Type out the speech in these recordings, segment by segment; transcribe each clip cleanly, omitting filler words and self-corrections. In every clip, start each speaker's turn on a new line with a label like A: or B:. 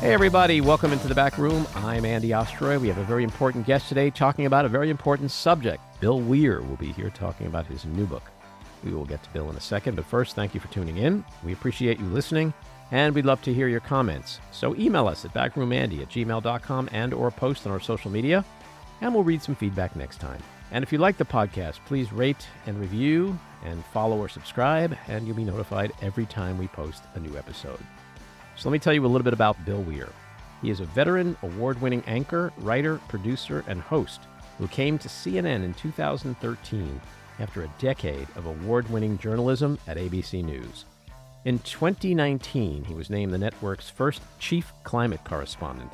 A: Hey everybody, welcome into the back room. I'm Andy Ostroy. We have a very important guest today talking about a very important subject. Bill Weir will be here talking about his new book. We will get to Bill in a second, but first, thank you for tuning in. We appreciate you listening, and we'd love to hear your comments. So email us at backroomandy@gmail.com and or post on our social media, and we'll read some feedback next time. And if you like the podcast, please rate and review and follow or subscribe, and you'll be notified every time we post a new episode. So let me tell you a little bit about Bill Weir. He is a veteran, award-winning anchor, writer, producer, and host who came to CNN in 2013 after a decade of award-winning journalism at ABC News. In 2019, he was named the network's first Chief Climate Correspondent,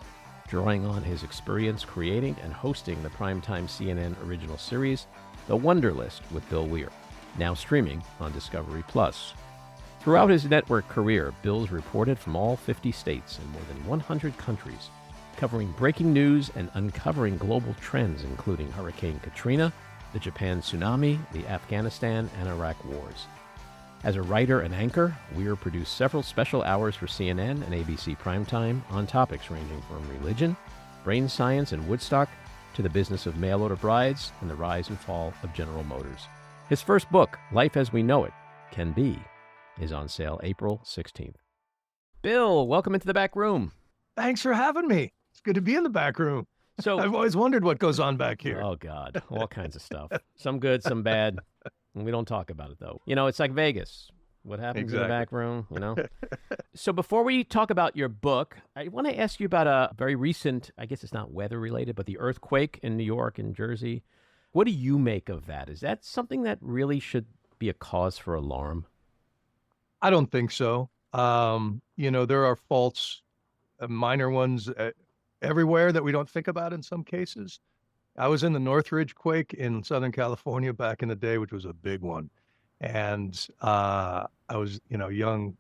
A: drawing on his experience creating and hosting the primetime CNN original series, The Wonder List with Bill Weir, now streaming on Discovery+. Throughout his network career, Bill's reported from all 50 states and more than 100 countries, covering breaking news and uncovering global trends, including Hurricane Katrina, the Japan tsunami, the Afghanistan and Iraq wars. As a writer and anchor, Weir produced several special hours for CNN and ABC Primetime on topics ranging from religion, brain science and Woodstock, to the business of mail-order brides and the rise and fall of General Motors. His first book, Life as We Know It, Can Be, is on sale April 16th. Bill, welcome into the back room.
B: Thanks for having me. It's good to be in the back room.
A: So
B: I've always wondered what goes on back here.
A: Oh, God, all kinds of stuff. Some good, some bad. And we don't talk about it, though. You know, it's like Vegas. What happens in the back room, you know? So before we talk about your book, I want to ask you about a very recent, I guess it's not weather-related, but the earthquake in New York and Jersey. What do you make of that? Is that something that really should be a cause for alarm?
B: I don't think so. There are faults, minor ones everywhere that we don't think about in some cases. I was in the Northridge quake in Southern California back in the day, which was a big one. And I was, young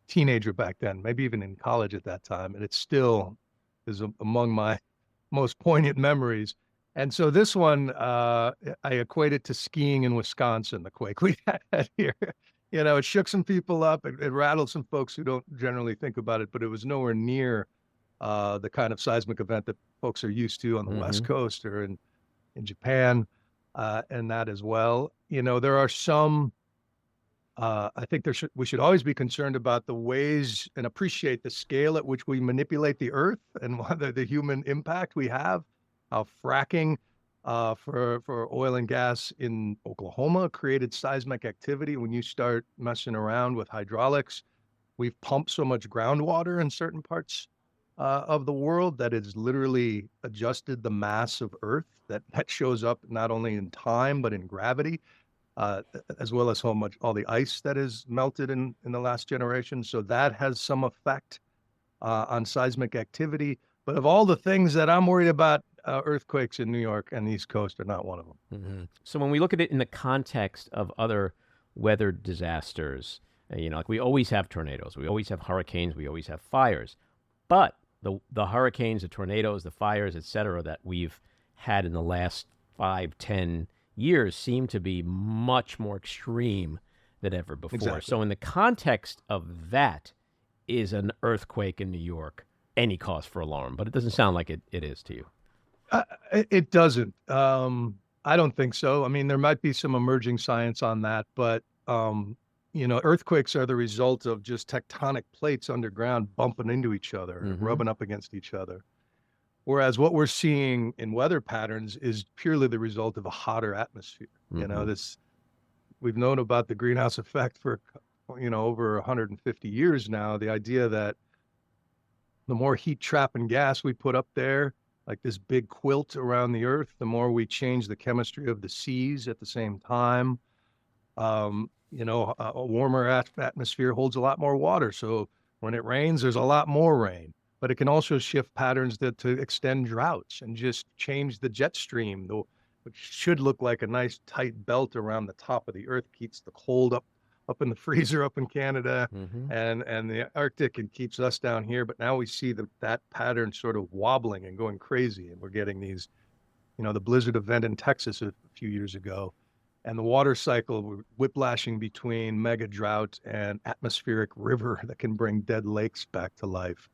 B: teenager back then, maybe even in college at that time. And it still is among my most poignant memories. And so this one, I equate it to skiing in Wisconsin, the quake we had here. It shook some people up. It rattled some folks who don't generally think about it, but it was nowhere near the kind of seismic event that folks are used to on the West Coast or in Japan, and that as well. There are some, I think we should always be concerned about the ways and appreciate the scale at which we manipulate the earth and the human impact we have. How fracking for oil and gas in Oklahoma created seismic activity. When you start messing around with hydraulics, we've pumped so much groundwater in certain parts of the world that it's literally adjusted the mass of Earth that shows up not only in time, but in gravity, as well as all the ice that is melted in the last generation. So that has some effect on seismic activity. But of all the things that I'm worried about, earthquakes in New York and the East Coast are not one of them.
A: So when we look at it in the context of other weather disasters, like we always have tornadoes, we always have hurricanes, we always have fires. But the hurricanes, the tornadoes, the fires, et cetera, that we've had in the last 5-10 years seem to be much more extreme than ever before.
B: Exactly.
A: So in the context of that, is an earthquake in New York any cause for alarm? But it doesn't sound like it is to you.
B: It doesn't. I don't think so. I mean, there might be some emerging science on that, but earthquakes are the result of just tectonic plates underground bumping into each other, rubbing up against each other. Whereas what we're seeing in weather patterns is purely the result of a hotter atmosphere. We've known about the greenhouse effect for, over 150 years now. The idea that the more heat trapping gas we put up there, like this big quilt around the earth, the more we change the chemistry of the seas at the same time. A warmer atmosphere holds a lot more water. So when it rains, there's a lot more rain. But it can also shift patterns to extend droughts and just change the jet stream, which should look like a nice tight belt around the top of the earth, keeps the cold up in the freezer up in Canada and the Arctic, and keeps us down here. But now we see that pattern sort of wobbling and going crazy. And we're getting these, the blizzard event in Texas a few years ago, and the water cycle whiplashing between mega drought and atmospheric river that can bring dead lakes back to life.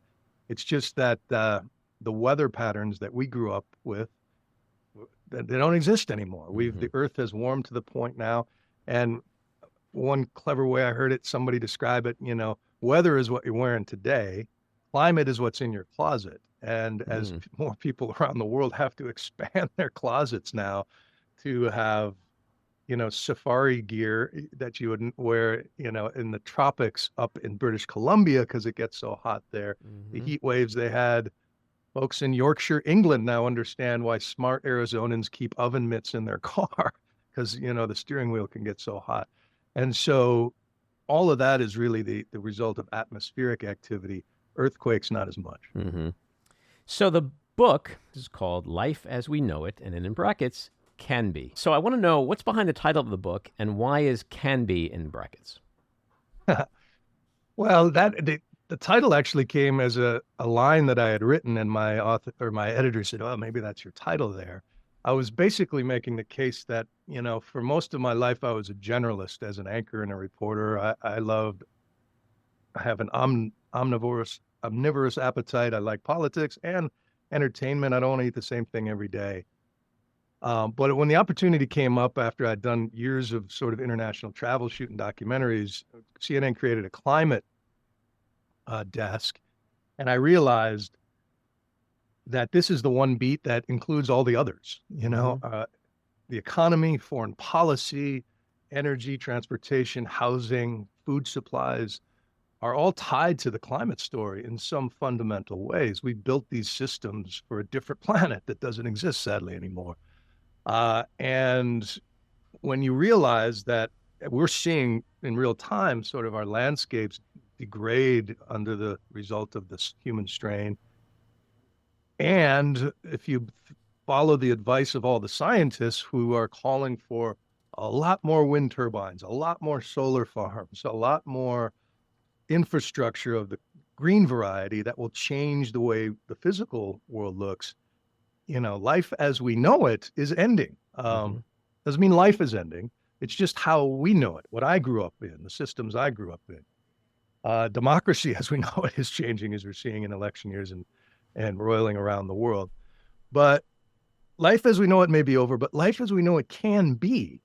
B: It's just that the weather patterns that we grew up with, they don't exist anymore. The Earth has warmed to the point now, and one clever way I heard it, somebody describe it, weather is what you're wearing today, climate is what's in your closet. And as more people around the world have to expand their closets now to have, safari gear that you would wear, in the tropics up in British Columbia because it gets so hot there. The heat waves they had, folks in Yorkshire, England now understand why smart Arizonans keep oven mitts in their car because, the steering wheel can get so hot. And so all of that is really the result of atmospheric activity. Earthquakes, not as much.
A: So the book is called Life as We Know It, and then in brackets, Can Be. So I want to know what's behind the title of the book, and why is Can Be in brackets?
B: Well, the title actually came as a line that I had written, and my editor said, "Oh, maybe that's your title there." I was basically making the case that, for most of my life, I was a generalist as an anchor and a reporter. I have an omnivorous appetite. I like politics and entertainment. I don't want to eat the same thing every day. But when the opportunity came up after I'd done years of sort of international travel shooting documentaries, CNN created a climate desk, and I realized that this is the one beat that includes all the others, the economy, foreign policy, energy, transportation, housing, food supplies are all tied to the climate story in some fundamental ways. We built these systems for a different planet that doesn't exist, sadly, anymore. And when you realize that we're seeing in real time sort of our landscapes degrade under the result of this human strain, and if you follow the advice of all the scientists who are calling for a lot more wind turbines, a lot more solar farms, a lot more infrastructure of the green variety that will change the way the physical world looks, life as we know it is ending. Doesn't mean life is ending. It's just how we know it, what I grew up in, the systems I grew up in. Democracy as we know it is changing, as we're seeing in election years and roiling around the world. But life as we know it may be over, but life as we know it can be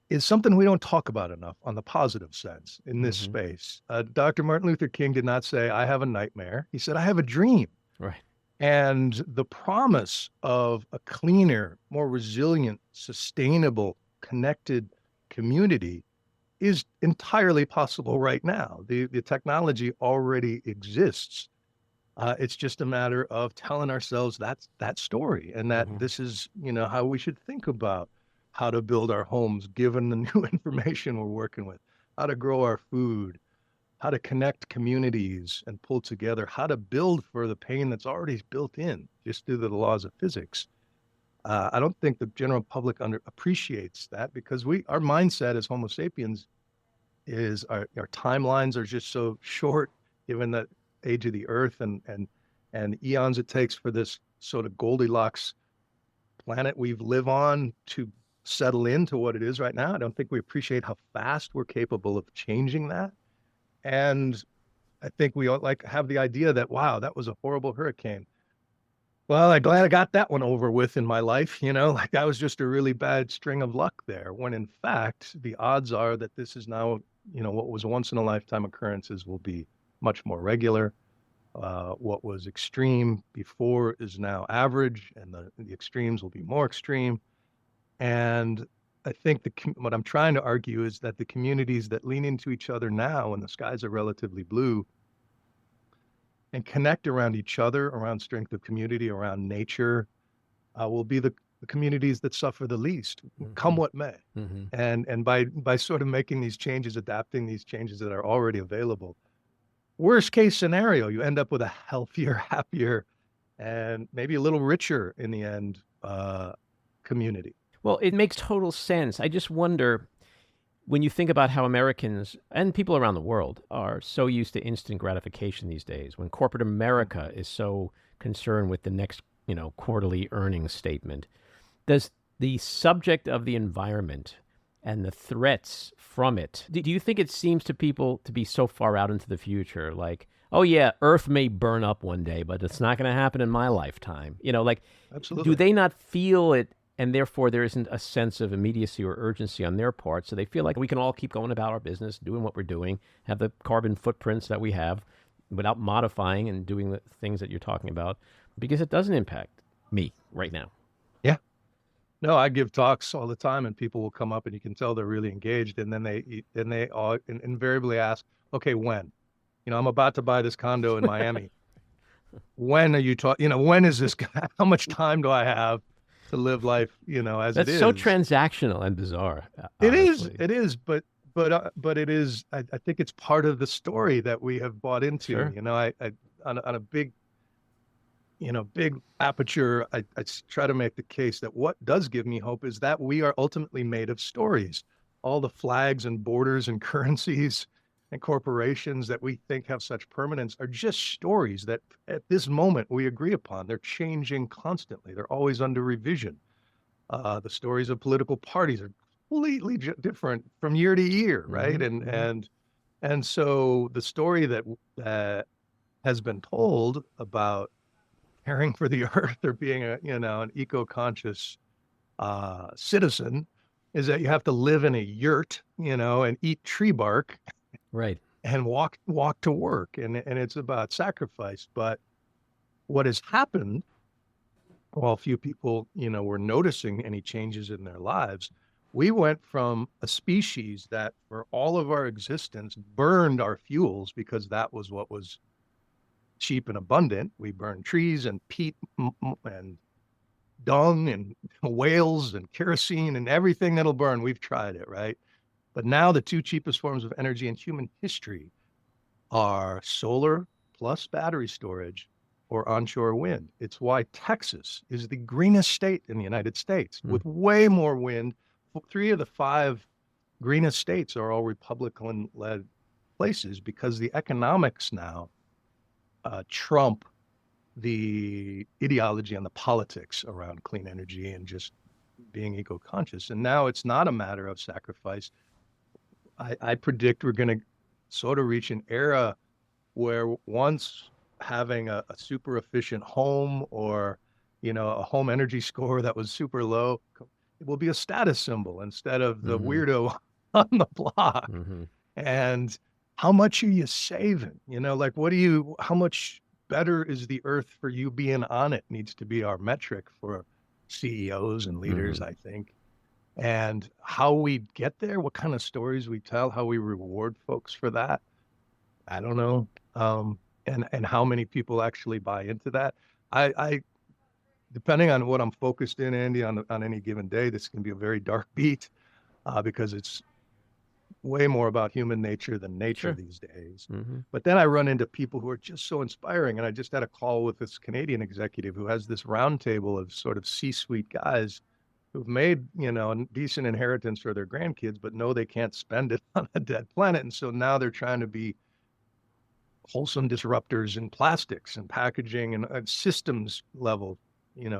B: is something we don't talk about enough on the positive sense in this space. Dr. Martin Luther King did not say, "I have a nightmare." He said, "I have a dream."
A: Right.
B: And the promise of a cleaner, more resilient, sustainable, connected community is entirely possible right now. The technology already exists. It's just a matter of telling ourselves that story, and that this is, how we should think about how to build our homes, given the new information we're working with, how to grow our food, how to connect communities and pull together, how to build for the pain that's already built in just due to the laws of physics. I don't think the general public appreciates that, because our mindset as Homo sapiens is our timelines are just so short, given the age of the Earth and eons it takes for this sort of Goldilocks planet we live on to settle into what it is right now. I don't think we appreciate how fast we're capable of changing that. And I think we all have the idea that, wow, that was a horrible hurricane. Well, I'm glad I got that one over with in my life, that was just a really bad string of luck there, when in fact, the odds are that this is now, what was once in a lifetime occurrences will be much more regular. What was extreme before is now average, and the extremes will be more extreme. And I think what I'm trying to argue is that the communities that lean into each other now, when the skies are relatively blue, and connect around each other, around strength of community, around nature, will be the communities that suffer the least, come what may. And by sort of making these changes, adapting these changes that are already available, worst case scenario, you end up with a healthier, happier, and maybe a little richer in the end community.
A: Well, it makes total sense. I just wonder, when you think about how Americans and people around the world are so used to instant gratification these days, when corporate America is so concerned with the next, quarterly earnings statement, does the subject of the environment and the threats from it, do you think it seems to people to be so far out into the future? Like, oh yeah, Earth may burn up one day, but it's not going to happen in my lifetime. Like, do
B: Absolutely.
A: they not feel it, and therefore there isn't a sense of immediacy or urgency on their part? So they feel like we can all keep going about our business, doing what we're doing, have the carbon footprints that we have, without modifying and doing the things that you're talking about, because it doesn't impact me right now.
B: Yeah. No, I give talks all the time, and people will come up, and you can tell they're really engaged, and then they all invariably ask, "Okay, when?" I'm about to buy this condo in Miami. When are you talking? When is this? How much time do I have to live life? As it
A: That's so
B: is.
A: transactional and bizarre,
B: It is.
A: honestly.
B: It is. But it is. I think it's part of the story that we have bought into.
A: Sure.
B: I on a big aperture, I try to make the case that what does give me hope is that we are ultimately made of stories. All the flags and borders and currencies and corporations that we think have such permanence are just stories that at this moment we agree upon. They're changing constantly. They're always under revision. The stories of political parties are completely different from year to year, right?
A: Hmm.
B: And so the story that has been told about caring for the earth or being an eco-conscious citizen is that you have to live in a yurt, and eat tree bark
A: Right.
B: and walk to work, and it's about sacrifice. But what has happened, while few people, were noticing any changes in their lives, we went from a species that for all of our existence burned our fuels because that was what was cheap and abundant. We burned trees and peat and dung and whales and kerosene and everything that'll burn. We've tried it, right? But now the two cheapest forms of energy in human history are solar plus battery storage or onshore wind. It's why Texas is the greenest state in the United States
A: Mm.
B: with way more wind. Three of the five greenest states are all Republican led places because the economics now trump the ideology and the politics around clean energy and just being eco-conscious. And now it's not a matter of sacrifice. I predict we're going to sort of reach an era where once having a super efficient home or a home energy score that was super low, it will be a status symbol instead of the
A: Hmm.
B: weirdo on the block.
A: Hmm.
B: And how much are you saving? Like how much better is the earth for you being on it needs to be our metric for CEOs and leaders,
A: Hmm.
B: I think. And how we get there, what kind of stories we tell, how we reward folks for that, I don't know. And how many people actually buy into that. I depending on what I'm focused in, Andy, on any given day, this can be a very dark beat because it's way more about human nature than nature
A: Sure.
B: these days.
A: Hmm.
B: But then I run into people who are just so inspiring. And I just had a call with this Canadian executive who has this roundtable of sort of C-suite guys who've made, a decent inheritance for their grandkids, but know they can't spend it on a dead planet. And so now they're trying to be wholesome disruptors in plastics and packaging and systems level,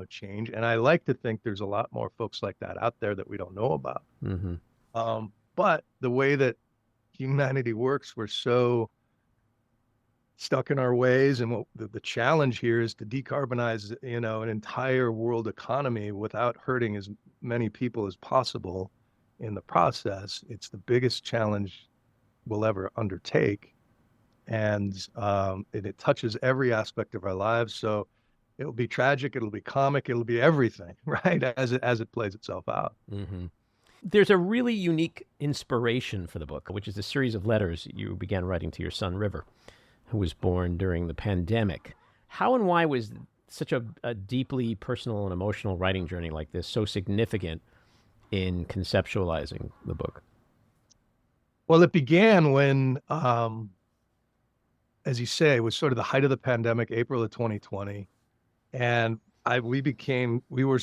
B: change. And I like to think there's a lot more folks like that out there that we don't know about.
A: Hmm.
B: But the way that humanity works, we're so stuck in our ways. And what the challenge here is to decarbonize, an entire world economy without hurting as many people as possible in the process. It's the biggest challenge we'll ever undertake. And it touches every aspect of our lives. So it'll be tragic, it'll be comic, it'll be everything, right? As it plays itself out.
A: Hmm. There's a really unique inspiration for the book, which is a series of letters you began writing to your son, River, who was born during the pandemic. How and why was such a deeply personal and emotional writing journey like this so significant in conceptualizing the book?
B: Well, it began when, as you say, it was sort of the height of the pandemic, April of 2020, and we were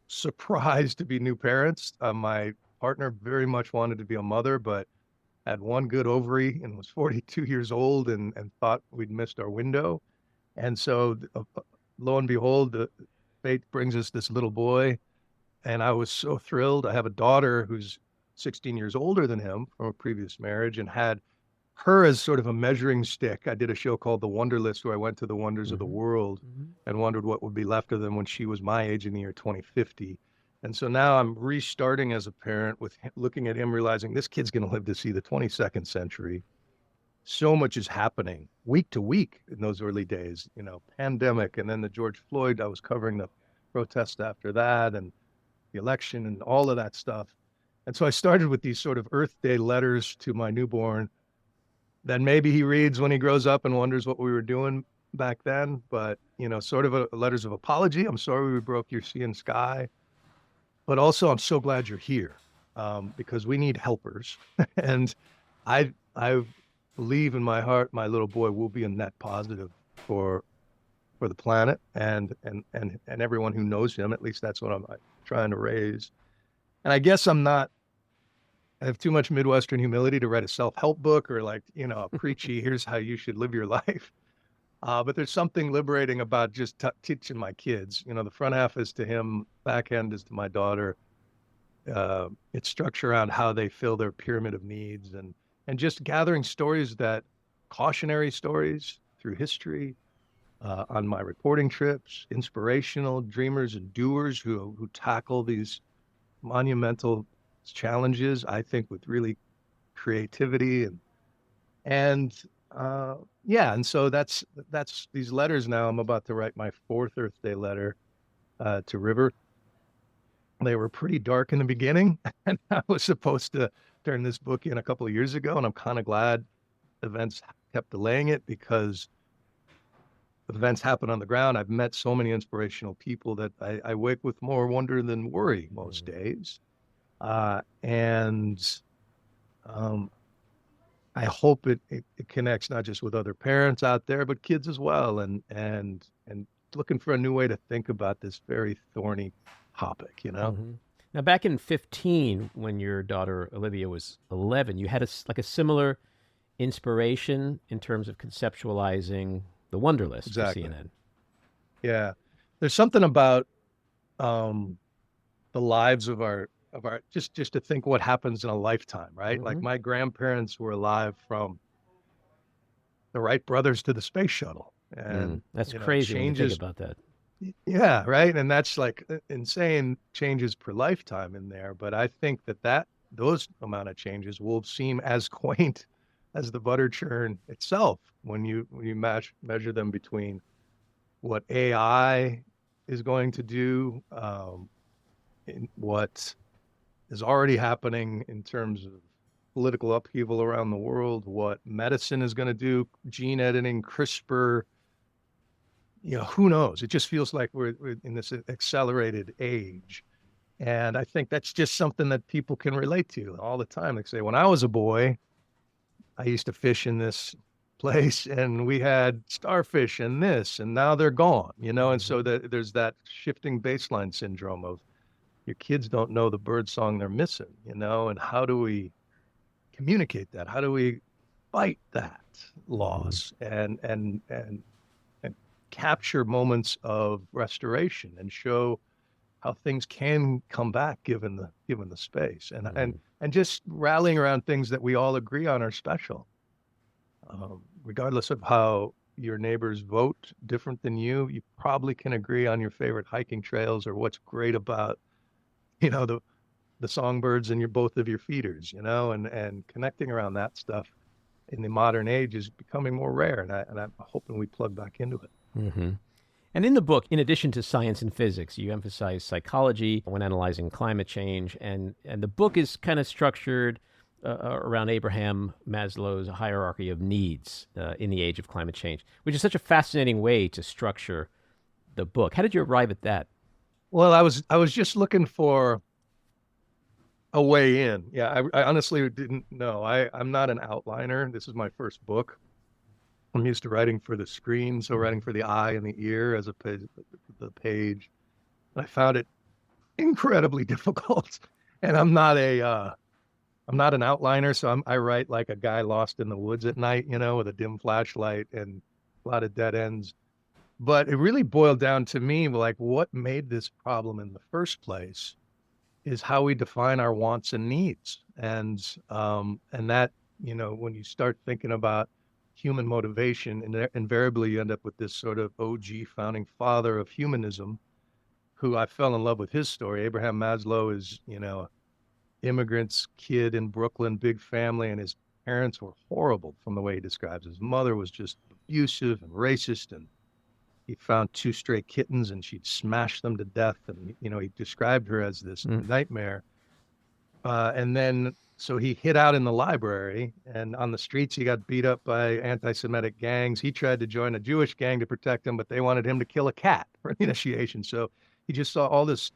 B: surprised to be new parents. My partner very much wanted to be a mother, but had one good ovary and was 42 years old and thought we'd missed our window. And so, lo and behold, the fate brings us this little boy. And I was so thrilled. I have a daughter who's 16 years older than him from a previous marriage and had her as sort of a measuring stick. I did a show called The Wonder List where I went to the wonders of the world and wondered what would be left of them when she was my age in the year 2050. And so now I'm restarting as a parent with looking at him, realizing this kid's going to live to see the 22nd century. So much is happening week to week in those early days, pandemic, and then the George Floyd. I was covering the protest after that and the election and all of that stuff. And so I started with these sort of Earth Day letters to my newborn that maybe he reads when he grows up and wonders what we were doing back then. But, sort of letters of apology. I'm sorry we broke your sea and sky. But also, I'm so glad you're here because we need helpers. And I believe in my heart, my little boy will be a net positive for the planet and everyone who knows him. At least that's what I'm trying to raise. And I guess I have too much Midwestern humility to write a self-help book or a preachy, here's how you should live your life. But there's something liberating about just teaching my kids. The front half is to him, back end is to my daughter. It's structured around how they fill their pyramid of needs and just gathering stories cautionary stories through history, on my reporting trips, inspirational dreamers and doers who tackle these monumental challenges, I think, with really creativity and so that's these letters now. I'm about to write my 4th Earth Day letter to River. They were pretty dark in the beginning, and I was supposed to turn this book in a couple of years ago, and I'm kind of glad events kept delaying it because events happen on the ground. I've met so many inspirational people that I wake with more wonder than worry most days. I hope it connects not just with other parents out there, but kids as well, and looking for a new way to think about this very thorny topic,
A: Now, back in 15, when your daughter Olivia was 11, you had a similar inspiration in terms of conceptualizing the Wonder List
B: Exactly.
A: for CNN.
B: Yeah, there's something about the lives of our just to think what happens in a lifetime, right? Like my grandparents were alive from the Wright brothers to the space shuttle, and
A: that's crazy when you think about that.
B: Yeah, right. And that's like insane changes per lifetime in there. But I think that those amount of changes will seem as quaint as the butter churn itself when you measure them between what AI is going to do, in what is already happening in terms of political upheaval around the world, what medicine is going to do, gene editing, CRISPR. Who knows? It just feels like we're in this accelerated age. And I think that's just something that people can relate to all the time. They say, when I was a boy, I used to fish in this place and we had starfish and this, and now they're gone, And so there's that shifting baseline syndrome of your kids don't know the bird song they're missing, and how do we communicate that? How do we fight that loss and capture moments of restoration and show how things can come back given the space and just rallying around things that we all agree on are special, regardless of how your neighbors vote different than you probably can agree on your favorite hiking trails or what's great about the songbirds and both of your feeders, and connecting around that stuff in the modern age is becoming more rare, and I'm hoping we plug back into it.
A: And in the book, in addition to science and physics, you emphasize psychology when analyzing climate change. And the book is kind of structured around Abraham Maslow's hierarchy of needs in the age of climate change, which is such a fascinating way to structure the book. How did you arrive at that?
B: Well, I was just looking for a way in. Yeah, I honestly didn't know. I'm not an outliner. This is my first book. I'm used to writing for the screen, so writing for the eye and the ear as opposed to the page. And I found it incredibly difficult. And I'm not an outliner, so I write like a guy lost in the woods at night, with a dim flashlight and a lot of dead ends. But it really boiled down to me, like what made this problem in the first place is how we define our wants and needs. And that when you start thinking about human motivation, and invariably you end up with this sort of OG founding father of humanism, who I fell in love with his story. Abraham Maslow is, immigrant's kid in Brooklyn, big family, and his parents were horrible from the way he describes. His mother was just abusive and racist, and he found two stray kittens and she'd smash them to death. And, he described her as this nightmare. And then, so he hid out in the library, and on the streets, he got beat up by anti-Semitic gangs. He tried to join a Jewish gang to protect him, but they wanted him to kill a cat for initiation. So he just saw all this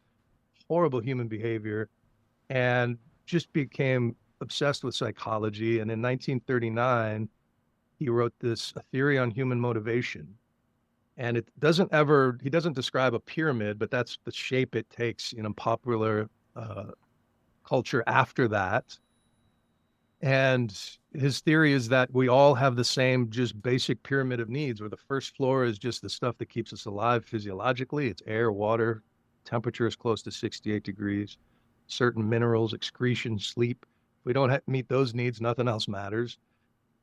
B: horrible human behavior and just became obsessed with psychology. And in 1939, he wrote A Theory on Human Motivation. And he doesn't describe a pyramid, but that's the shape it takes in popular culture after that. And his theory is that we all have the same just basic pyramid of needs, where the first floor is just the stuff that keeps us alive physiologically. It's air, water, temperature is close to 68 degrees, certain minerals, excretion, sleep. If we don't meet those needs, nothing else matters.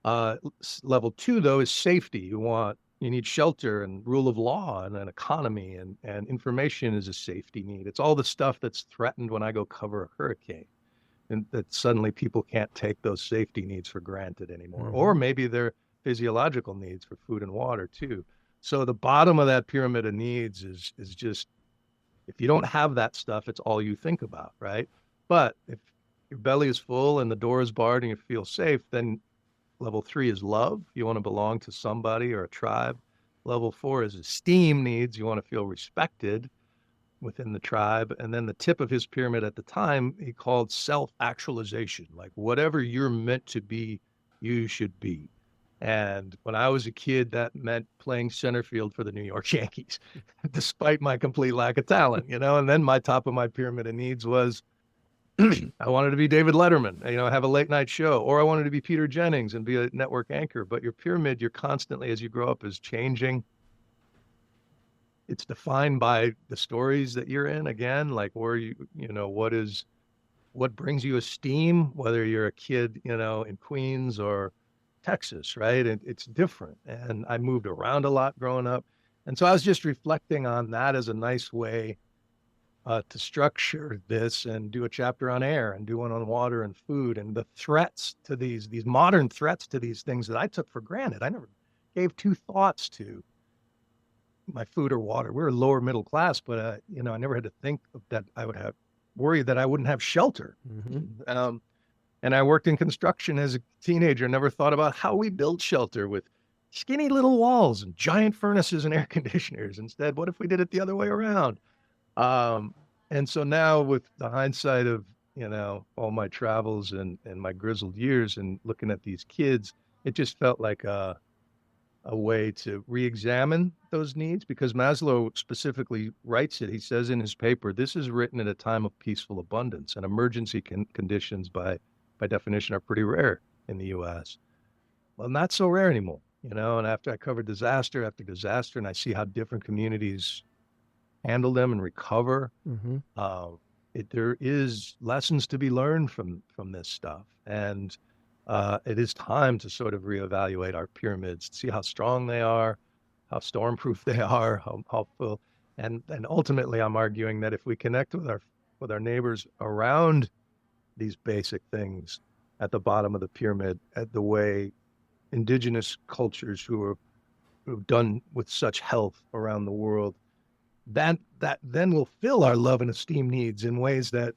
B: Level 2, though, is safety. You need shelter and rule of law and an economy, and information is a safety need. It's all the stuff that's threatened when I go cover a hurricane, and that suddenly people can't take those safety needs for granted anymore. Or maybe their physiological needs for food and water too. So the bottom of that pyramid of needs is just, if you don't have that stuff, it's all you think about, right? But if your belly is full and the door is barred and you feel safe, then level 3 is love. You want to belong to somebody or a tribe. Level 4 is esteem needs. You want to feel respected within the tribe. And then the tip of his pyramid at the time, he called self-actualization. Like, whatever you're meant to be, you should be. And when I was a kid, that meant playing center field for the New York Yankees, despite my complete lack of talent, And then my top of my pyramid of needs was, I wanted to be David Letterman, have a late night show, or I wanted to be Peter Jennings and be a network anchor. But your pyramid, you're constantly, as you grow up, is changing. It's defined by the stories that you're in, again, like where what brings you esteem, whether you're a kid, in Queens or Texas, right? It's different. And I moved around a lot growing up. And so I was just reflecting on that as a nice way to structure this and do a chapter on air and do one on water and food and the threats to these modern threats to these things that I took for granted. I never gave two thoughts to my food or water. We were lower middle class, but I never had to think that I would have worried that I wouldn't have shelter. And I worked in construction as a teenager, never thought about how we build shelter with skinny little walls and giant furnaces and air conditioners. Instead, what if we did it the other way around? And so now, with the hindsight of, all my travels and my grizzled years and looking at these kids, it just felt like a way to re-examine those needs, because Maslow specifically writes it. He says in his paper, this is written at a time of peaceful abundance, and emergency conditions by definition are pretty rare in the US. Well, not so rare anymore, and after I covered disaster after disaster, and I see how different communities handle them and recover, there is lessons to be learned from this stuff. And it is time to sort of reevaluate our pyramids, see how strong they are, how storm-proof they are, how full. And ultimately, I'm arguing that if we connect with our neighbors around these basic things at the bottom of the pyramid, at the way indigenous cultures who've done with such health around the world, that then will fill our love and esteem needs in ways that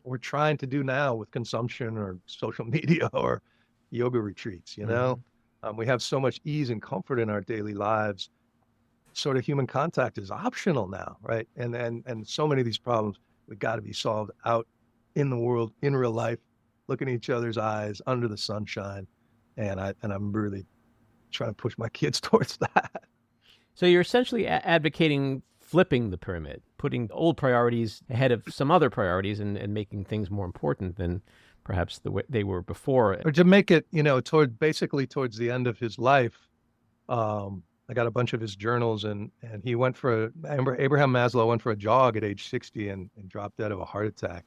B: we're trying to do now with consumption or social media or yoga retreats. We have so much ease and comfort in our daily lives. Sort of human contact is optional now, right? And so many of these problems, we got to be solved out in the world, in real life, looking at each other's eyes under the sunshine. And I'm really trying to push my kids towards that.
A: So you're essentially advocating flipping the pyramid, putting old priorities ahead of some other priorities, and making things more important than perhaps the way they were before.
B: Or to make it, towards the end of his life, I got a bunch of his journals, and he went Abraham Maslow went for a jog at age 60 and dropped dead of a heart attack.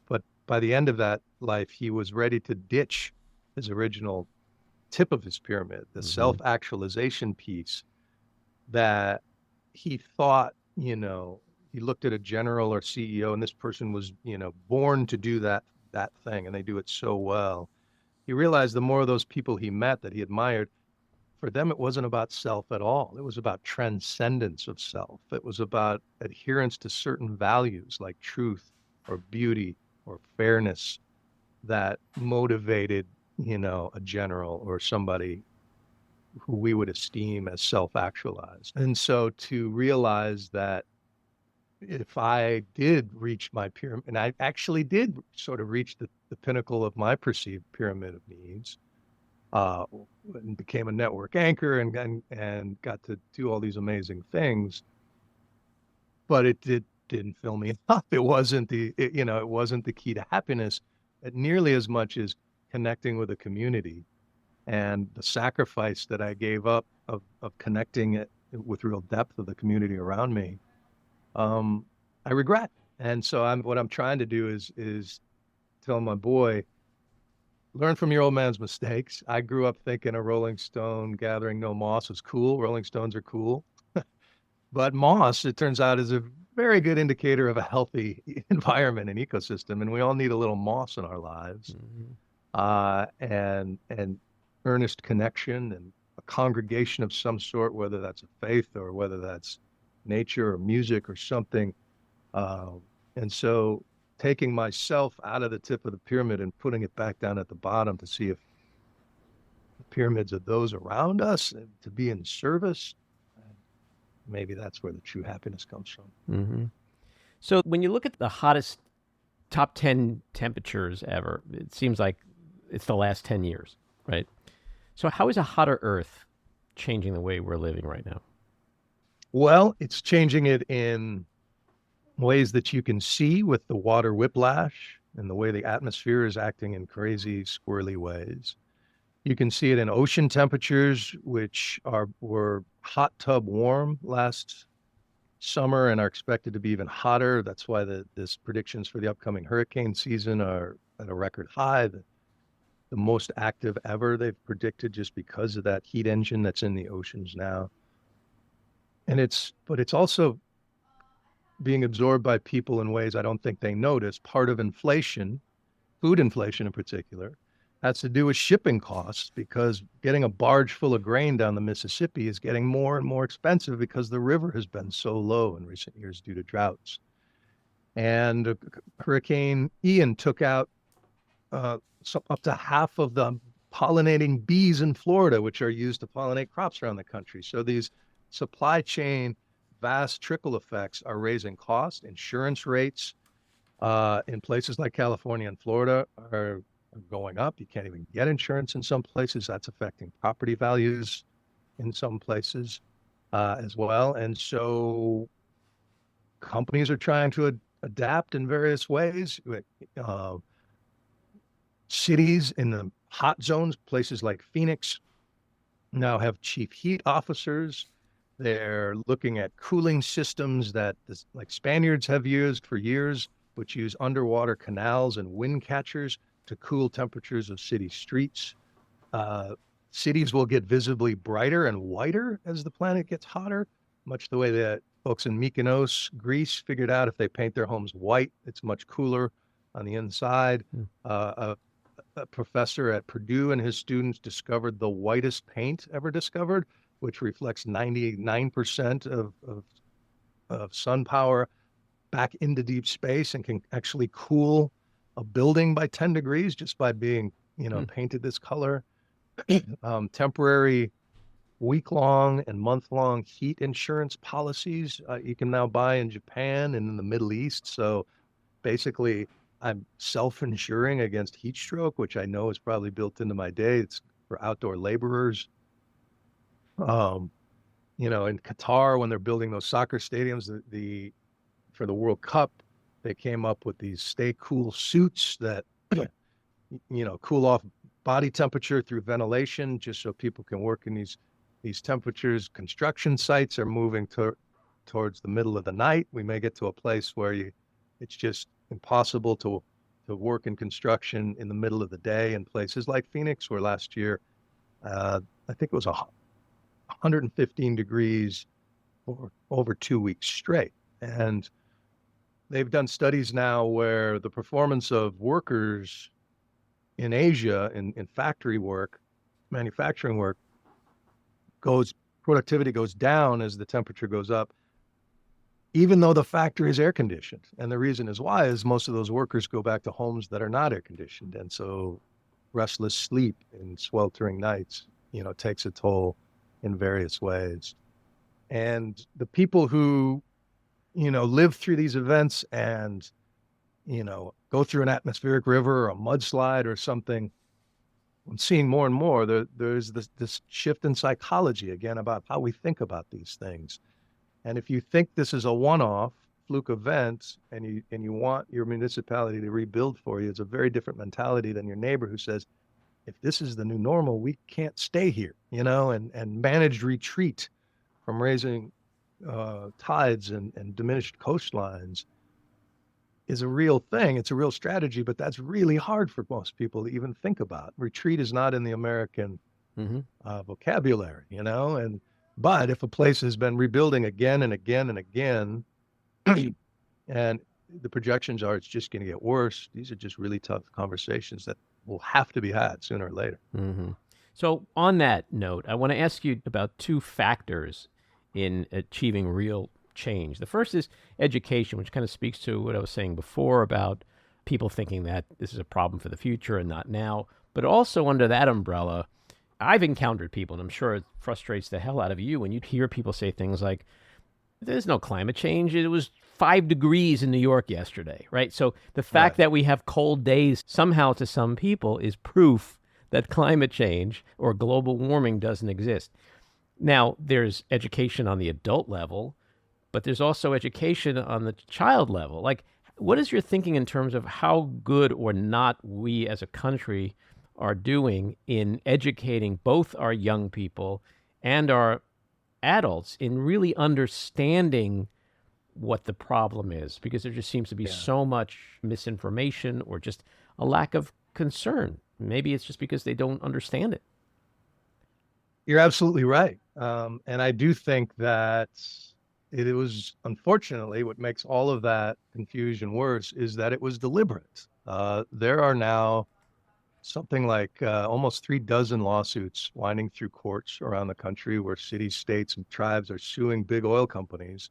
B: But by the end of that life, he was ready to ditch his original tip of his pyramid, the self-actualization piece, that he thought, he looked at a general or CEO, and this person was, born to do that thing, and they do it so well. He realized the more of those people he met that he admired, for them, it wasn't about self at all. It was about transcendence of self. It was about adherence to certain values like truth or beauty or fairness that motivated, a general or somebody who we would esteem as self-actualized. And so to realize that if I did reach my pyramid, and I actually did sort of reach the pinnacle of my perceived pyramid of needs, uh, and became a network anchor and got to do all these amazing things, but didn't fill me up. It wasn't it wasn't the key to happiness nearly as much as connecting with a community and the sacrifice that I gave up of connecting it with real depth of the community around me. I regret. And so what I'm trying to do is tell my boy, learn from your old man's mistakes. I grew up thinking a Rolling Stone gathering no moss was cool. Rolling Stones are cool. But moss, it turns out, is a very good indicator of a healthy environment and ecosystem. And we all need a little moss in our lives. And earnest connection and a congregation of some sort, whether that's a faith or whether that's nature or music or something. And so taking myself out of the tip of the pyramid and putting it back down at the bottom to see if the pyramids are those around us and to be in service, maybe that's where the true happiness comes from.
A: So when you look at the hottest top 10 temperatures ever, it seems like it's the last 10 years, right? So how is a hotter Earth changing the way we're living right now?
B: Well, it's changing it in ways that you can see with the water whiplash and the way the atmosphere is acting in crazy, squirrely ways. You can see it in ocean temperatures, which were hot tub warm last summer and are expected to be even hotter. That's why this predictions for the upcoming hurricane season are at a record high, the most active ever they've predicted, just because of that heat engine that's in the oceans now. But it's also being absorbed by people in ways I don't think they notice. Part of inflation, food inflation in particular, has to do with shipping costs, because getting a barge full of grain down the Mississippi is getting more and more expensive because the river has been so low in recent years due to droughts. And Hurricane Ian took out up to half of the pollinating bees in Florida, which are used to pollinate crops around the country. So these supply chain vast trickle effects are raising costs. Insurance rates in places like California and Florida are going up. You can't even get insurance in some places. That's affecting property values in some places as well. And so companies are trying to adapt in various ways. Cities in the hot zones, places like Phoenix, now have chief heat officers. They're looking at cooling systems that like Spaniards have used for years, which use underwater canals and wind catchers to cool temperatures of city streets. Cities will get visibly brighter and whiter as the planet gets hotter, much the way that folks in Mykonos, Greece, figured out if they paint their homes white, it's much cooler on the inside. A professor at Purdue and his students discovered the whitest paint ever discovered, which reflects 99% of sun power back into deep space and can actually cool a building by 10 degrees just by being, painted this color. Temporary week-long and month-long heat insurance policies you can now buy in Japan and in the Middle East. So basically, I'm self-insuring against heat stroke, which I know is probably built into my day. It's for outdoor laborers. In Qatar, when they're building those soccer stadiums, for the World Cup, they came up with these stay cool suits that, cool off body temperature through ventilation, just so people can work in these temperatures. Construction sites are moving towards the middle of the night. We may get to a place where it's just impossible to to work in construction in the middle of the day in places like Phoenix, where last year, I think it was 115 degrees for over 2 weeks straight. And they've done studies now where the performance of workers in Asia in factory work, manufacturing work, productivity goes down as the temperature goes up, even though the factory is air conditioned. And the reason is why is most of those workers go back to homes that are not air conditioned. And so restless sleep and sweltering nights, takes a toll in various ways. And the people who, live through these events and, go through an atmospheric river or a mudslide or something, I'm seeing more and more there's this shift in psychology again about how we think about these things. And if you think this is a one-off fluke event and you want your municipality to rebuild for you, it's a very different mentality than your neighbor who says, if this is the new normal, we can't stay here, and managed retreat from raising tides and diminished coastlines is a real thing. It's a real strategy, but that's really hard for most people to even think about. Retreat is not in the American vocabulary, but if a place has been rebuilding again and again and again, and the projections are it's just going to get worse, these are just really tough conversations that will have to be had sooner or later.
A: So on that note, I want to ask you about two factors in achieving real change. The first is education, which kind of speaks to what I was saying before about people thinking that this is a problem for the future and not now. But also under that umbrella, I've encountered people, and I'm sure it frustrates the hell out of you when you hear people say things like, there's no climate change. It was 5 degrees in New York yesterday, right? So the fact that we have cold days somehow to some people is proof that climate change or global warming doesn't exist. Now, there's education on the adult level, but there's also education on the child level. Like, what is your thinking in terms of how good or not we as a country are doing in educating both our young people and our adults in really understanding what the problem is? Because there just seems to be so much misinformation or just a lack of concern. Maybe it's just because they don't understand it.
B: You're absolutely right. And I do think that it was, unfortunately, what makes all of that confusion worse is that it was deliberate. There are now something like almost 36 lawsuits winding through courts around the country where cities, states, and tribes are suing big oil companies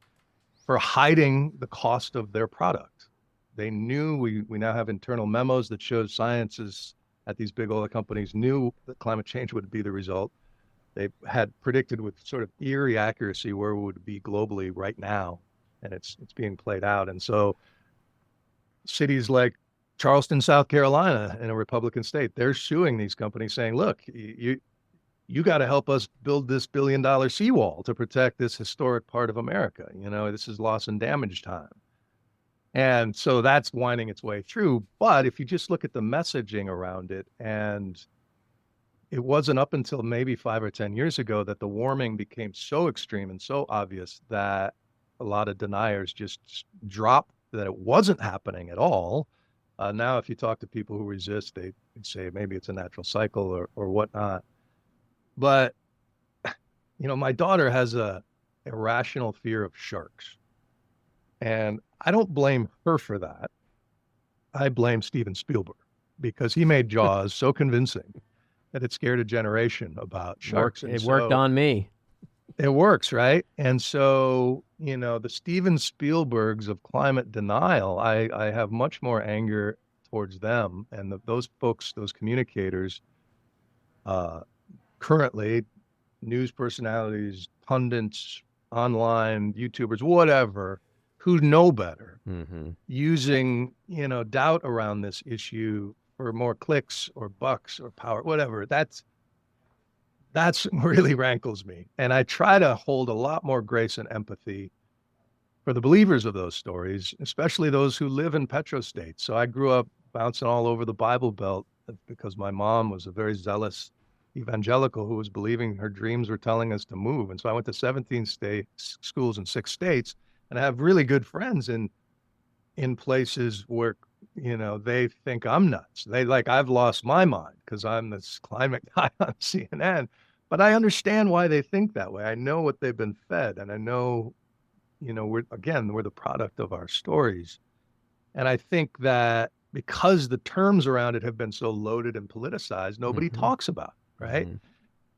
B: for hiding the cost of their product. They knew, we now have internal memos that show scientists at these big oil companies knew that climate change would be the result. They had predicted with sort of eerie accuracy where we would be globally right now, and it's being played out. And so cities like Charleston, South Carolina, in a Republican state, they're suing these companies saying, look, you got to help us build this $1 billion seawall to protect this historic part of America. This is loss and damage time. And so that's winding its way through. But if you just look at the messaging around it, and it wasn't up until maybe 5 or 10 years ago that the warming became so extreme and so obvious that a lot of deniers just dropped that it wasn't happening at all. Now, if you talk to people who resist, they say maybe it's a natural cycle or whatnot. But, my daughter has a irrational fear of sharks. And I don't blame her for that. I blame Steven Spielberg because he made Jaws so convincing that it scared a generation about sharks.
A: It worked on me.
B: It works, right? And so, the Steven Spielbergs of climate denial, I have much more anger towards them. And those folks, those communicators, currently, news personalities, pundits, online, YouTubers, whatever, who know better, using, doubt around this issue for more clicks or bucks or power, whatever. That's really rankles me. And I try to hold a lot more grace and empathy for the believers of those stories, especially those who live in petrostates. So I grew up bouncing all over the Bible Belt because my mom was a very zealous evangelical who was believing her dreams were telling us to move. And so I went to 17 state schools in 6 states, and I have really good friends in places where they think I'm nuts. I've lost my mind because I'm this climate guy on CNN. But I understand why they think that way. I know what they've been fed, and I know, we're the product of our stories. And I think that because the terms around it have been so loaded and politicized, nobody
A: Mm-hmm.
B: talks about it, right?
A: Mm-hmm.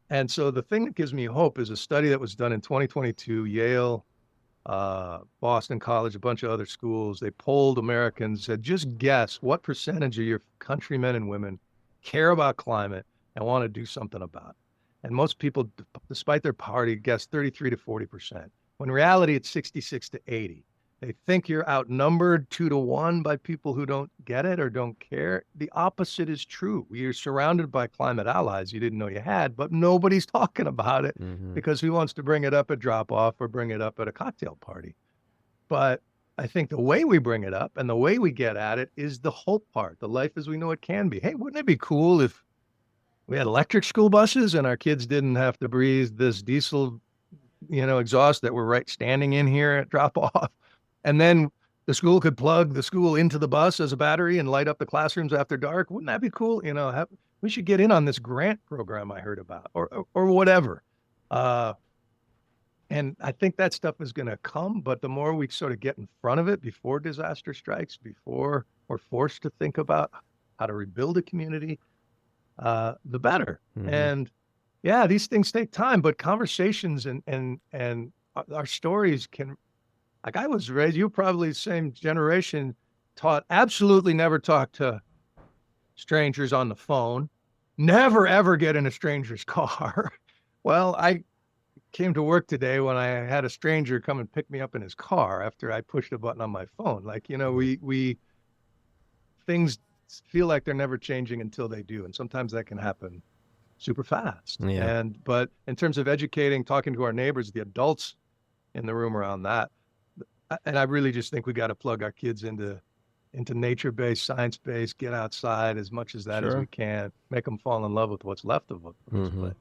B: And so the thing that gives me hope is a study that was done in 2022, Yale, Boston College, a bunch of other schools. They polled Americans, said, just guess what percentage of your countrymen and women care about climate and want to do something about it. And most people, despite their party, guess 33 to 40%. When in reality, it's 66 to 80. They think you're outnumbered 2 to 1 by people who don't get it or don't care. The opposite is true. You're surrounded by climate allies you didn't know you had, but nobody's talking about it
A: Mm-hmm.
B: because who wants to bring it up at drop off or bring it up at a cocktail party? But I think the way we bring it up and the way we get at it is the hope part, the life as we know it can be. Hey, wouldn't it be cool if we had electric school buses and our kids didn't have to breathe this diesel, exhaust that we're right standing in here at drop off? And then the school could plug the school into the bus as a battery and light up the classrooms after dark. Wouldn't that be cool? We should get in on this grant program I heard about, or whatever. And I think that stuff is going to come, but the more we sort of get in front of it before disaster strikes, before we're forced to think about how to rebuild a community, the better.
A: Mm-hmm.
B: And yeah, these things take time, but conversations and our stories can. Like I was raised, you probably the same generation, taught absolutely never talk to strangers on the phone, never ever get in a stranger's car. Well, I came to work today when I had a stranger come and pick me up in his car after I pushed a button on my phone. We things feel like they're never changing until they do, and sometimes that can happen super fast.
A: Yeah.
B: But in terms of educating, talking to our neighbors, the adults in the room around that. And I really just think we got to plug our kids into nature-based, science-based, get outside as much as that as we can, make them fall in love with what's left of this place.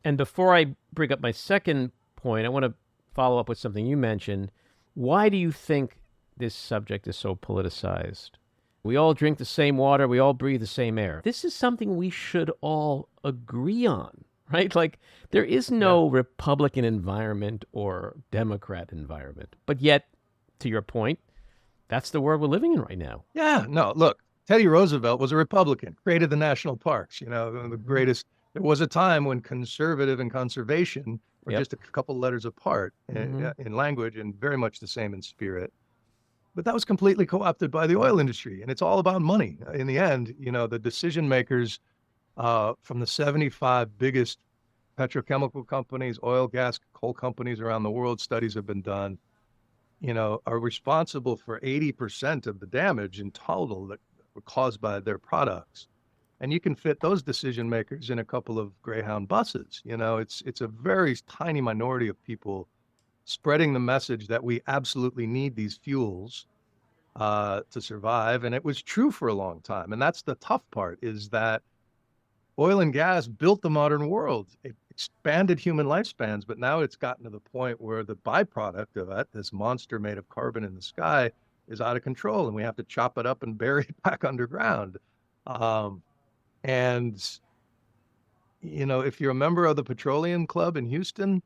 A: And before I bring up my second point, I want to follow up with something you mentioned. Why do you think this subject is so politicized? We all drink the same water. We all breathe the same air. This is something we should all agree on, right? Like there is no Republican environment or Democrat environment. But yet, to your point, that's the world we're living in right now.
B: Yeah, no, look, Teddy Roosevelt was a Republican, created the national parks, the greatest. There was a time when conservative and conservation were just a couple letters apart in language and very much the same in spirit. But that was completely co-opted by the oil industry, and it's all about money. In the end, the decision makers from the 75 biggest petrochemical companies, oil, gas, coal companies around the world, studies have been done, are responsible for 80% of the damage in total that were caused by their products. And you can fit those decision makers in a couple of Greyhound buses. It's a very tiny minority of people spreading the message that we absolutely need these fuels to survive. And it was true for a long time. And that's the tough part, is that oil and gas built the modern world. It expanded human lifespans, but now it's gotten to the point where the byproduct of it, this monster made of carbon in the sky, is out of control, and we have to chop it up and bury it back underground. If you're a member of the Petroleum Club in Houston,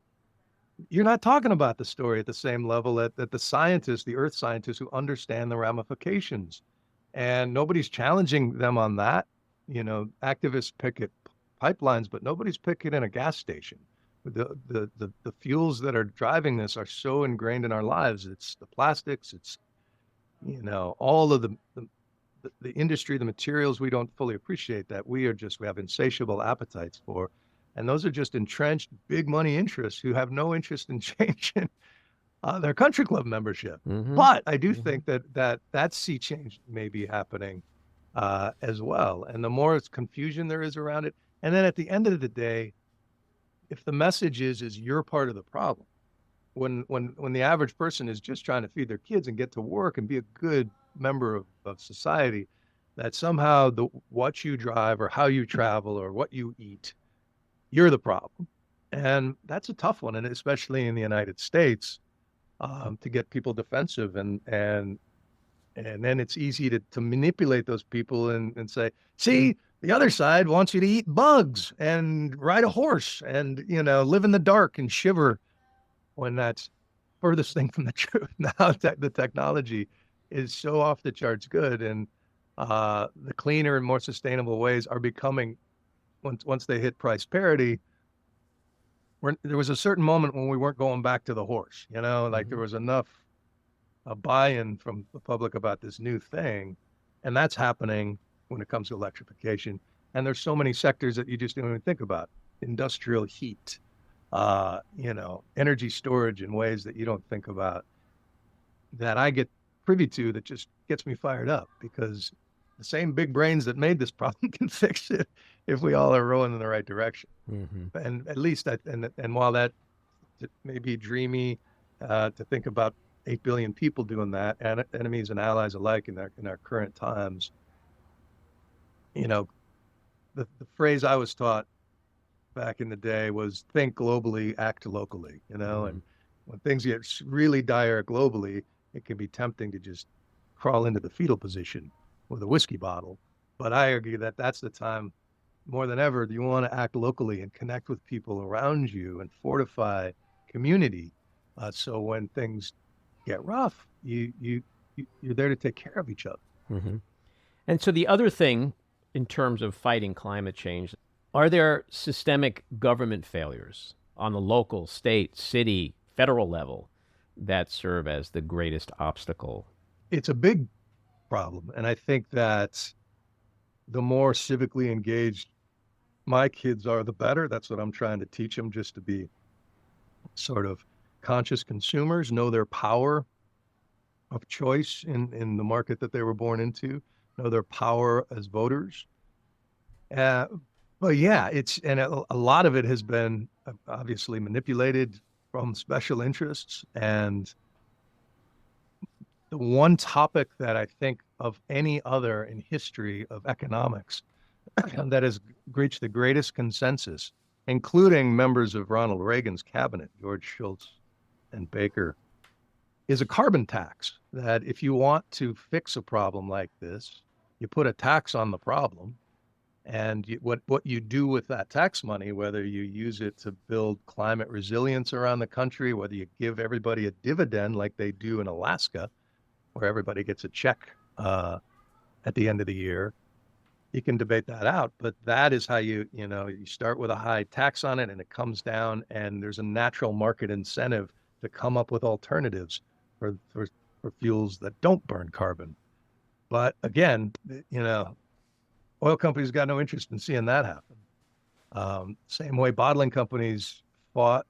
B: you're not talking about the story at the same level that the scientists, the earth scientists who understand the ramifications. And nobody's challenging them on that. Activists picket pipelines, but nobody's picketing a gas station. The fuels that are driving this are so ingrained in our lives. It's the plastics, it's, all of the industry, the materials we don't fully appreciate that we have insatiable appetites for. And those are just entrenched big money interests who have no interest in changing their country club membership. But I do think that sea change may be happening as well. And the more confusion there is around it, and then at the end of the day, if the message is you're part of the problem, when the average person is just trying to feed their kids and get to work and be a good member of society, that somehow what you drive or how you travel or what you eat, you're the problem. And that's a tough one, and especially in the United States, to get people defensive and And then it's easy to manipulate those people and say, see, the other side wants you to eat bugs and ride a horse and, live in the dark and shiver, when that's furthest thing from the truth. Now the technology is so off the charts good, and the cleaner and more sustainable ways are becoming, once they hit price parity, there was a certain moment when we weren't going back to the horse, like there was enough buy-in from the public about this new thing, and that's happening when it comes to electrification. And there's so many sectors that you just don't even think about. Industrial heat, energy storage in ways that you don't think about, that I get privy to, that just gets me fired up, because the same big brains that made this problem can fix it if we all are rowing in the right direction. And at least and while that may be dreamy to think about 8 billion people doing that, and enemies and allies alike in our current times, the phrase I was taught back in the day was think globally, act locally, and when things get really dire globally, it can be tempting to just crawl into the fetal position with a whiskey bottle. But I argue that that's the time more than ever you want to act locally and connect with people around you and fortify community. So when things get rough, you're there to take care of each other.
A: And so the other thing in terms of fighting climate change, are there systemic government failures on the local, state, city, federal level that serve as the greatest obstacle?
B: It's a big problem. And I think that the more civically engaged my kids are, the better. That's what I'm trying to teach them, just to be sort of conscious consumers, know their power of choice in the market that they were born into, know their power as voters. But yeah, a lot of it has been obviously manipulated from special interests. And the one topic that I think of any other in history of economics that has reached the greatest consensus, including members of Ronald Reagan's cabinet, George Shultz and Baker, is a carbon tax. That if you want to fix a problem like this, you put a tax on the problem. And what you do with that tax money, whether you use it to build climate resilience around the country, whether you give everybody a dividend like they do in Alaska, where everybody gets a check at the end of the year, you can debate that out. But that is how you start with a high tax on it, and it comes down, and there's a natural market incentive to come up with alternatives for fuels that don't burn carbon. But again, oil companies got no interest in seeing that happen. Same way bottling companies fought,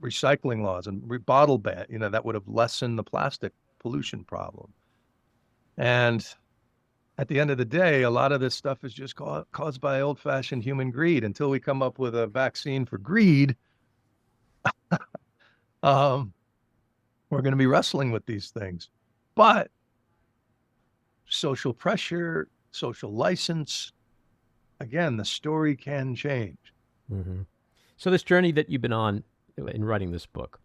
B: recycling laws and bottle ban, that would have lessened the plastic pollution problem. And at the end of the day, a lot of this stuff is just caused by old-fashioned human greed. Until we come up with a vaccine for greed, we're going to be wrestling with these things. But social pressure, social license, again, the story can change.
A: So this journey that you've been on in writing this book,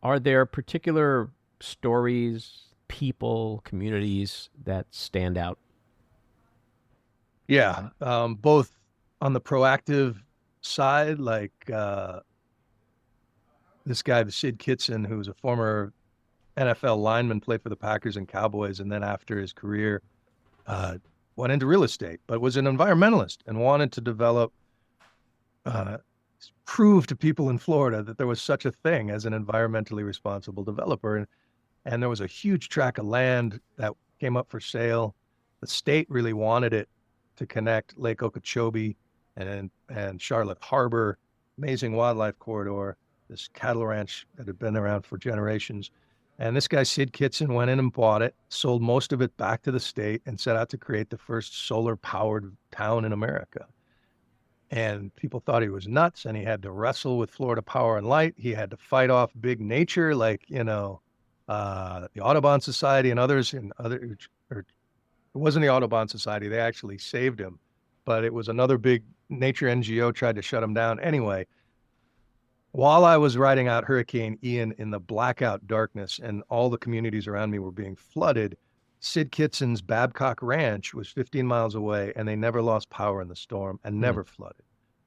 A: are there particular stories, people, communities that stand out?
B: Yeah, both on the proactive side, like this guy, Sid Kitson, who's a former NFL lineman, played for the Packers and Cowboys, and then after his career went into real estate, but was an environmentalist and wanted to develop, prove to people in Florida that there was such a thing as an environmentally responsible developer. And there was a huge tract of land that came up for sale. The state really wanted it to connect Lake Okeechobee and Charlotte Harbor, amazing wildlife corridor, this cattle ranch that had been around for generations. And this guy, Sid Kitson, went in and bought it, sold most of it back to the state, and set out to create the first solar-powered town in America. And people thought he was nuts, and he had to wrestle with Florida Power and Light. He had to fight off big nature, like, the Audubon Society and others. Or it wasn't the Audubon Society. They actually saved him. But it was another big nature NGO tried to shut him down. Anyway, while I was riding out Hurricane Ian in the blackout darkness and all the communities around me were being flooded, Sid Kitson's Babcock Ranch was 15 miles away, and they never lost power in the storm and
A: Hmm.
B: never flooded.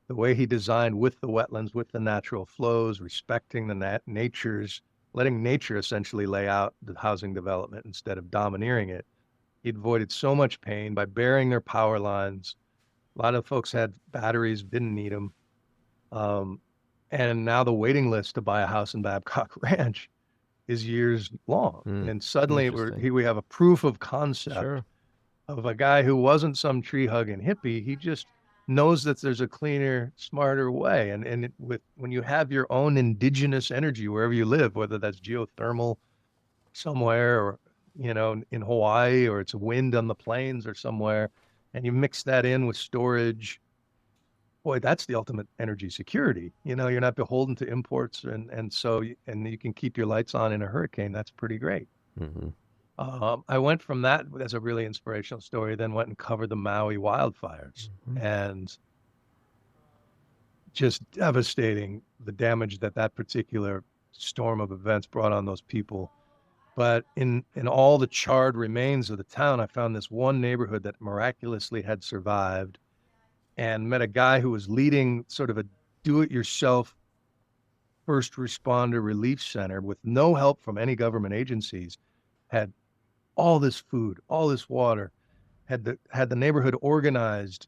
B: The way he designed with the wetlands, with the natural flows, respecting the natures, letting nature essentially lay out the housing development instead of domineering it, he avoided so much pain by burying their power lines. A lot of folks had batteries, didn't need them. Um, and now the waiting list to buy a house in Babcock Ranch is years long.
A: Hmm.
B: And suddenly
A: Interesting.
B: here we have a proof of concept
A: Sure.
B: of a guy who wasn't some tree hugging hippie. He just knows that there's a cleaner, smarter way. When you have your own indigenous energy wherever you live, whether that's geothermal somewhere or in Hawaii, or it's wind on the plains or somewhere, and you mix that in with storage, boy, that's the ultimate energy security. You're not beholden to imports, and you can keep your lights on in a hurricane. That's pretty great.
A: Hmm.
B: I went from that as a really inspirational story, then went and covered the Maui wildfires,
A: Hmm.
B: and just devastating the damage that particular storm of events brought on those people. But in all the charred remains of the town, I found this one neighborhood that miraculously had survived, and met a guy who was leading sort of a do-it-yourself first responder relief center with no help from any government agencies, had all this food, all this water, had the neighborhood organized.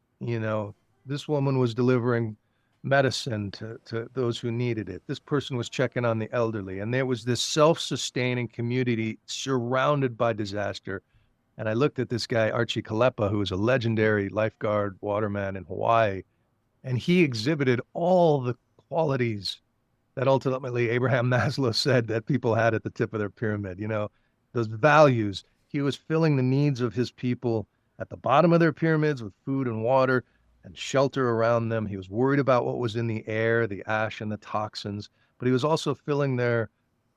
B: This woman was delivering medicine to those who needed it. This person was checking on the elderly, and there was this self-sustaining community surrounded by disaster. And I looked at this guy, Archie Kalepa, who was a legendary lifeguard waterman in Hawaii, and he exhibited all the qualities that ultimately Abraham Maslow said that people had at the tip of their pyramid. Those values. He was filling the needs of his people at the bottom of their pyramids with food and water and shelter around them. He was worried about what was in the air, the ash and the toxins, but he was also filling their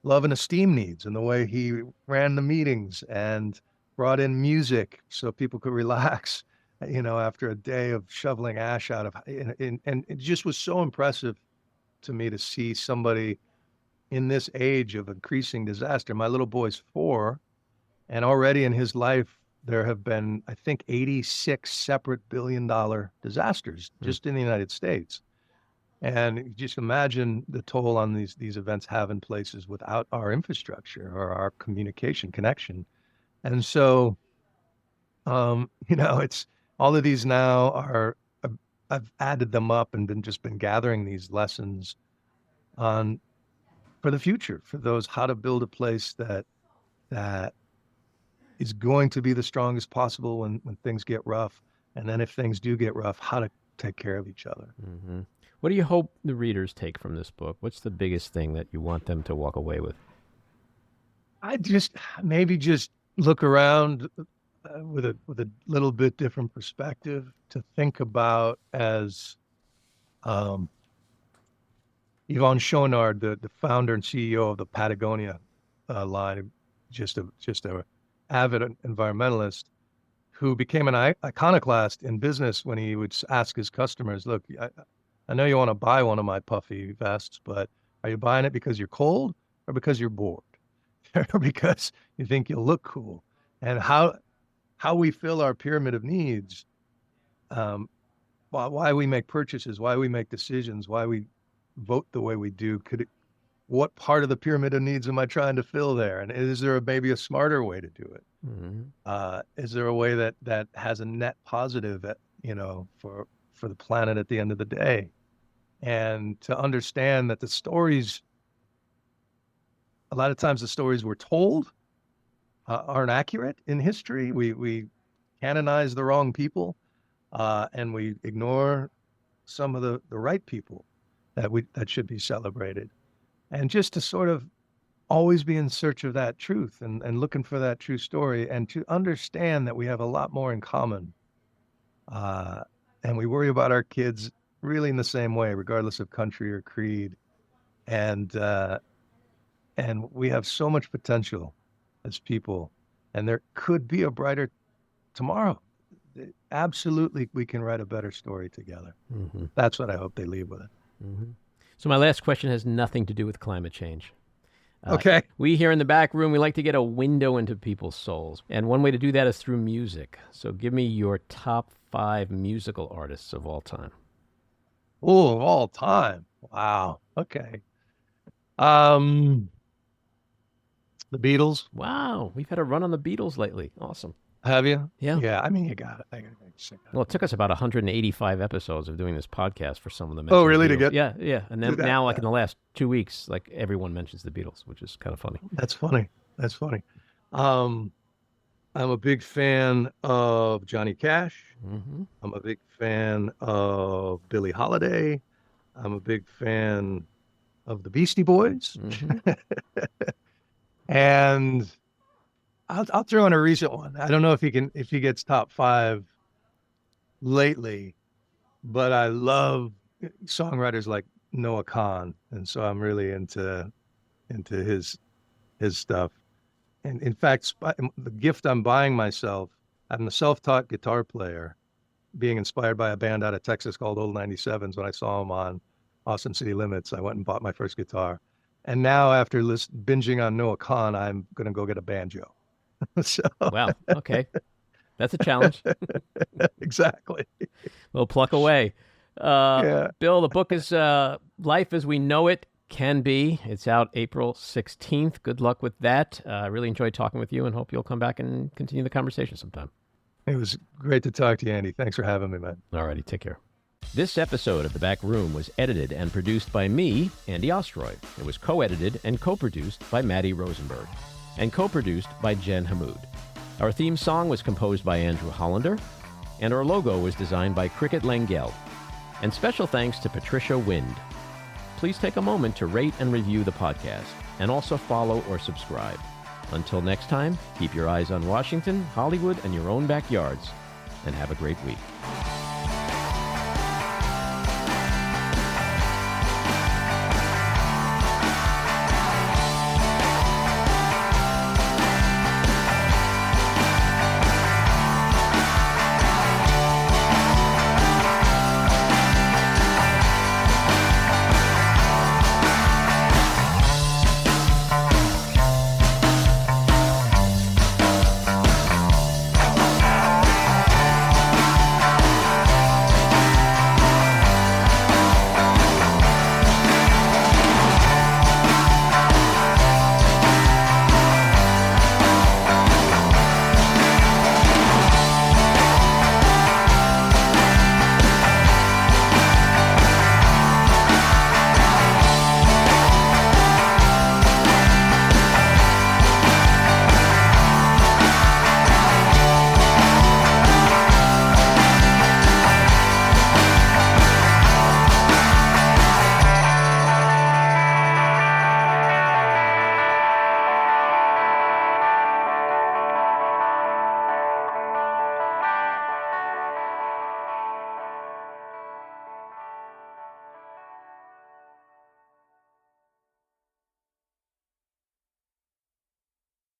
B: love and esteem needs in the way he ran the meetings and brought in music so people could relax, after a day of shoveling ash out of, and it just was so impressive to me to see somebody in this age of increasing disaster. My little boy's 4, and already in his life, there have been, I think, 86 separate billion-dollar disasters just in the United States. And just imagine the toll on these events have in places without our infrastructure or our communication connection. And so, it's all of these now are, I've added them up and been gathering these lessons on for the future, for those, how to build a place that is going to be the strongest possible when things get rough, and then if things do get rough, how to take care of each other.
A: Hmm. What do you hope the readers take from this book? What's the biggest thing that you want them to walk away with?
B: I just maybe just look around with a little bit different perspective to think about, as um, Yvon Chouinard, the founder and CEO of the Patagonia line, just a avid environmentalist who became an iconoclast in business when he would ask his customers, "Look, I know you want to buy one of my puffy vests, but are you buying it because you're cold or because you're bored or because you think you'll look cool?" And how we fill our pyramid of needs, um, why we make purchases, why we make decisions, why we vote the way we do, what part of the pyramid of needs am I trying to fill there? And is there maybe a smarter way to do it?
A: Hmm.
B: Is there a way that has a net positive, for the planet at the end of the day? And to understand that a lot of times the stories we're told aren't accurate in history. We canonize the wrong people, and we ignore some of the right people that should be celebrated. And just to sort of always be in search of that truth, and looking for that true story, and to understand that we have a lot more in common. Uh, and we worry about our kids really in the same way, regardless of country or creed. And we have so much potential as people, and there could be a brighter tomorrow. Absolutely, we can write a better story together.
A: Hmm.
B: That's what I hope they leave with it.
A: Hmm. So my last question has nothing to do with climate change.
B: Okay.
A: We here in the back room, we like to get a window into people's souls. And one way to do that is through music. So give me your top 5 musical artists of all time.
B: Oh, of all time. Wow. Okay. The Beatles.
A: Wow, we've had a run on the Beatles lately. Awesome.
B: Have you?
A: Yeah.
B: Yeah. I mean, you got it.
A: Well, it took us about 185 episodes of doing this podcast for some of them.
B: Oh, really? To get?
A: Yeah. And then
B: that,
A: now, like
B: yeah.
A: in the last 2 weeks, like everyone mentions the Beatles, which is kind of funny.
B: That's funny. I'm a big fan of Johnny Cash.
A: Mm-hmm.
B: I'm a big fan of Billie Holiday. I'm a big fan of the Beastie Boys.
A: Mm-hmm.
B: And I'll throw in a recent one. I don't know if he gets top 5 lately, but I love songwriters like Noah Kahan, and so I'm really into his stuff. And in fact, the gift I'm buying myself, I'm a self-taught guitar player, being inspired by a band out of Texas called Old 97s. When I saw them on Austin City Limits, I went and bought my first guitar. And now, after binging on Noah Kahan, I'm going to go get a banjo. So.
A: Wow. Okay. That's a challenge.
B: Exactly.
A: Well, pluck away.
B: Yeah.
A: Bill, the book is Life as We Know It Can Be. It's out April 16th. Good luck with that. I really enjoyed talking with you and hope you'll come back and continue the conversation sometime.
B: It was great to talk to you, Andy. Thanks for having me, man.
A: All righty. Take care. This episode of The Back Room was edited and produced by me, Andy Ostroy. It was co-edited and co-produced by Maddie Rosenberg and co-produced by Jen Hammoud. Our theme song was composed by Andrew Hollander, and our logo was designed by Cricket Langell. And special thanks to Patricia Wind. Please take a moment to rate and review the podcast, and also follow or subscribe. Until next time, keep your eyes on Washington, Hollywood, and your own backyards, and have a great week.